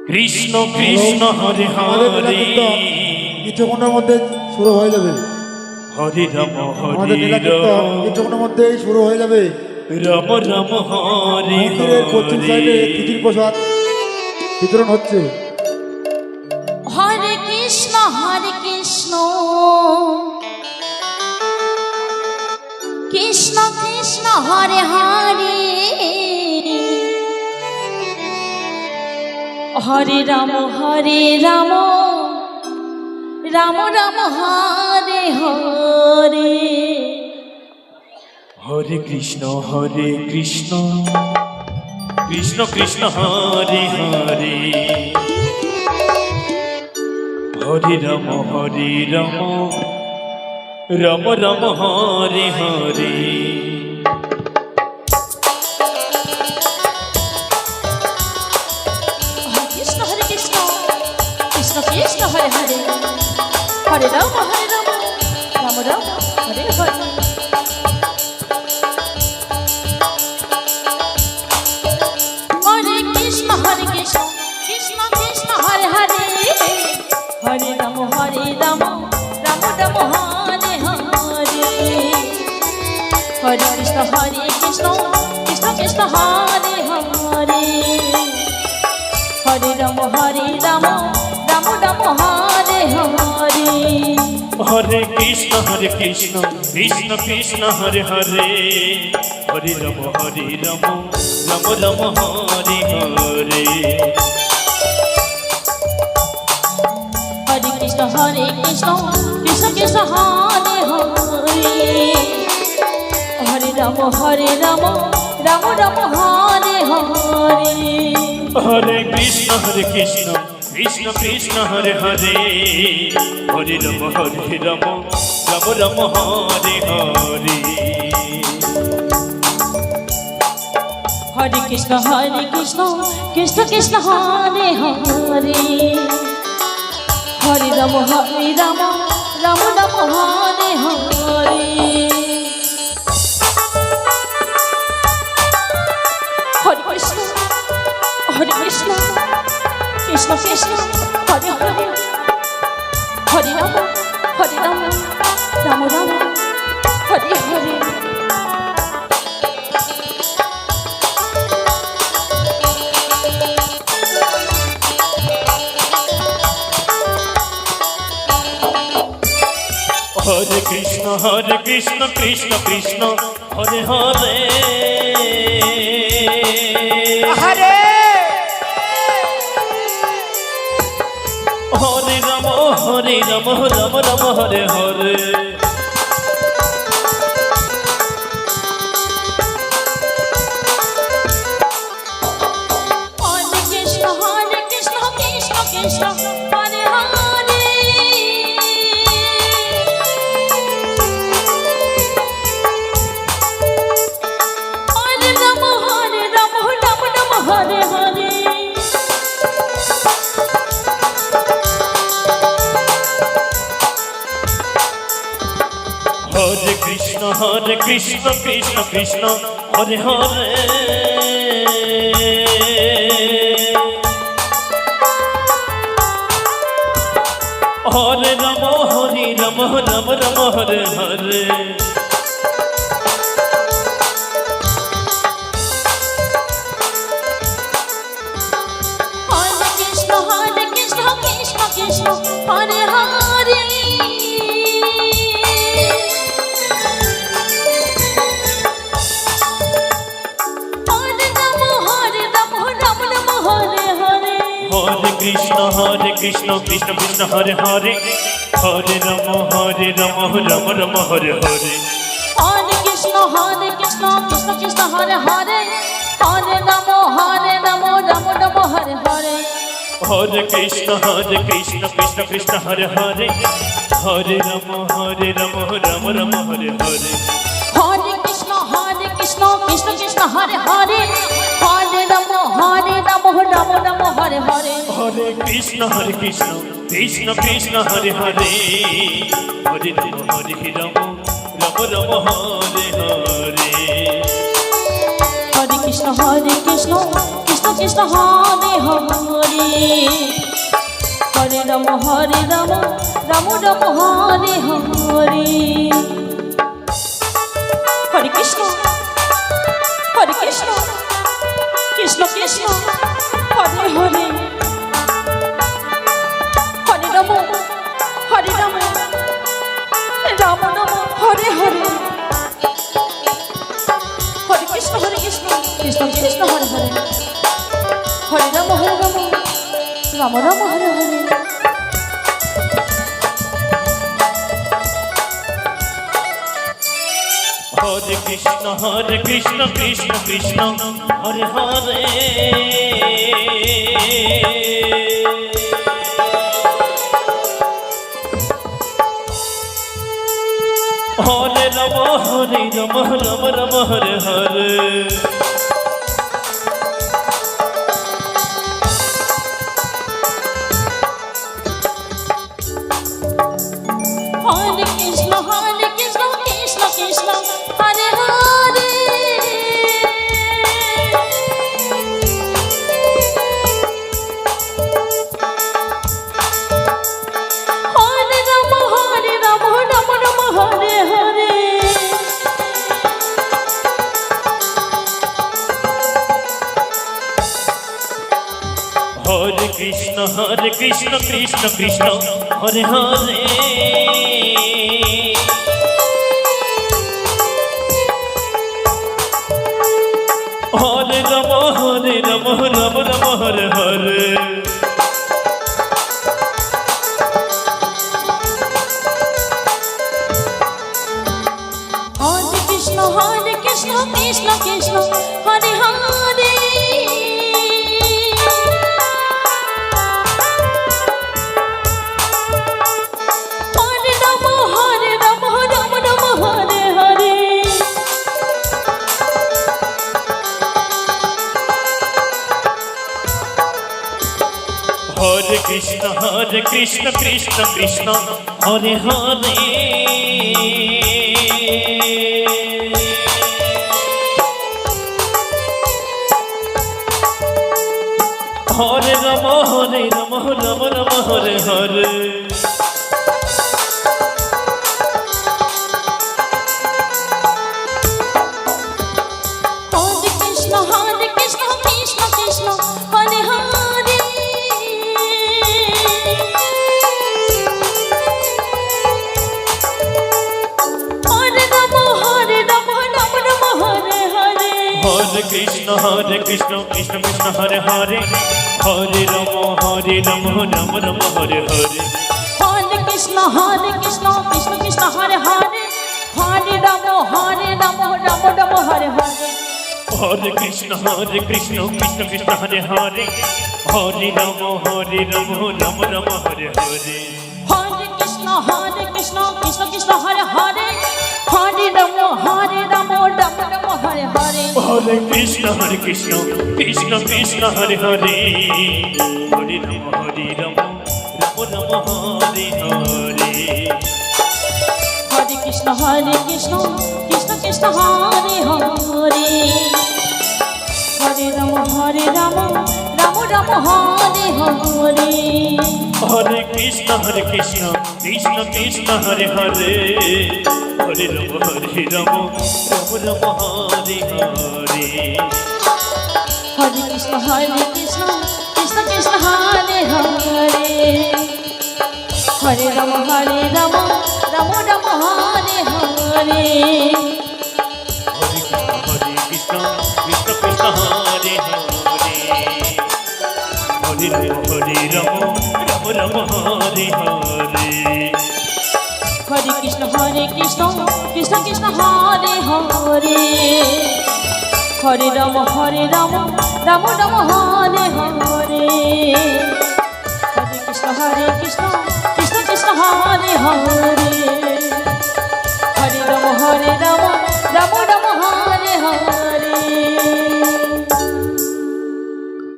কৃষ্ণ কৃষ্ণ হরে হরে কিছুক্ষণের মধ্যে শুরু হয়ে যাবে। হরে রাম আমাদের হরে লীলা কীর্তন রাম কিছুক্ষণের মধ্যেই শুরু হয়ে যাবে। রাম রাম হরে মন্দিরের পশ্চিম সাইডে হরে খিচুড়ি প্রসাদ বিতরণ হচ্ছে। হরে কৃষ্ণ কৃষ্ণ কৃষ্ণ হরে হরে হরে রাম রাম রাম হরে হরে হরে কৃষ্ণ কৃষ্ণ কৃষ্ণ হরে হরে হরে রাম রাম রাম হরে হরে কৃষ্ণ কৃষ্ণ কৃষ্ণ হরে হরে হরে রাম রাম রাম হরে হরে হরে কৃষ্ণ কৃষ্ণ কৃষ্ণ হরে হরে হরে রাম রাম রাম হরে হরে হরে কৃষ্ণ কৃষ্ণ কৃষ্ণ হরে হরে হরে রাম রাম রাম হরে হরে হরে কৃষ্ণ কৃষ্ণ কৃষ্ণ হরে হরে হরে রাম রাম রাম হরে হরে হরে কৃষ্ণ কৃষ্ণ হরে হরে হরে রাম রাম রাম হরে হরে হরে কৃষ্ণ কৃষ্ণ হরে হরে হরে রাম রাম রাম হরে হরে হরে কৃষ্ণ কৃষ্ণ হরে হরে হরে রাম রাম রাম হরে হরে হরে কৃষ্ণ কৃষ্ণ হরে হরে হরে রাম রাম রাম হরে হরে হরে কৃষ্ণ কৃষ্ণ হরে হরে হরে হরে রাম রাম রাম হরে হরে হরে কৃষ্ণ কৃষ্ণ হরে হরে হরে রাম রাম রাম হরে হরে হরে কৃষ্ণ কৃষ্ণ হরে হরে হরে রাম রাম রাম হরে হরে হরে কৃষ্ণ কৃষ্ণ হরে হরে হরে রাম রাম রাম হরে হরে হরে কৃষ্ণ কৃষ্ণ হরে হরে হরে রাম রাম রাম হরে হরে হরে কৃষ্ণ কৃষ্ণ হরে হরে হরে রাম রাম রাম হরে হরে হরে কৃষ্ণ কৃষ্ণ হরে হরে হরে রাম রাম রাম হরে হরে হরে কৃষ্ণ কৃষ্ণ হরে হরে হরে রাম রাম রাম হরে হরে হরে কৃষ্ণ কৃষ্ণ হরে হরে হরে রাম রাম রাম হরে হরে হরে কৃষ্ণ কৃষ্ণ কৃষ্ণ হরে হরে হরে রাম রাম রাম হরে হরে হরে কৃষ্ণ কৃষ্ণ কৃষ্ণ হরে হরে হরে রাম রাম রাম হরে হরে হরে কৃষ্ণ কৃষ্ণ কৃষ্ণ হরে হরে হরে রাম রাম রাম হরে হরে হরে কৃষ্ণ কৃষ্ণ কৃষ্ণ হরে হরে হরে রাম রাম রাম হরে হরে হরে কৃষ্ণ কৃষ্ণ কৃষ্ণ হরে হরে হরে রাম রাম রাম হরে হরে হরে কৃষ্ণ কৃষ্ণ কৃষ্ণ হরে হরে হরে রাম রাম রাম হরে হরে হরে কৃষ্ণ কৃষ্ণ কৃষ্ণ হরে হরে হরে রাম রাম রাম হরে হরে হরে কৃষ্ণ কৃষ্ণ কৃষ্ণ হরে হরে হরে রাম রাম রাম হরে হরে হরে কৃষ্ণ কৃষ্ণ কৃষ্ণ হরে হরে হরে রাম রাম রাম হরে হরে হরে কৃষ্ণ কৃষ্ণ কৃষ্ণ হরে হরে হরে রাম রাম রাম হরে হরে হরে কৃষ্ণ কৃষ্ণ হরে হরে হরে রাম রাম রাম হরে হরে হরে কৃষ্ণ কৃষ্ণ কৃষ্ণ হরে হরে হরে রাম রাম রাম হরে হরে হরে কৃষ্ণ কৃষ্ণ হরে হরে হরে রাম রাম রাম হরে হরে হরে কৃষ্ণ কৃষ্ণ কৃষ্ণ হরে হরে হরে রাম রাম রাম হরে হরে হরে কৃষ্ণ কৃষ্ণ কৃষ্ণ হরে হরে হরে রাম রাম রাম হরে হরে হরে কৃষ্ণ কৃষ্ণ কৃষ্ণ হরে হরে হরে রাম রাম রাম হরে হরে হরে কৃষ্ণ কৃষ্ণ কৃষ্ণ হরে হরে হরে রাম রাম রাম হরে হরে হরে কৃষ্ণ কৃষ্ণ হরে হরে হরে রাম রাম হরে হরে হরে কৃষ্ণ কৃষ্ণ কৃষ্ণ হরে হরে হরে রাম রাম রাম হরে হরে হরে কৃষ্ণ কৃষ্ণ কৃষ্ণ হরে হরে হরে রাম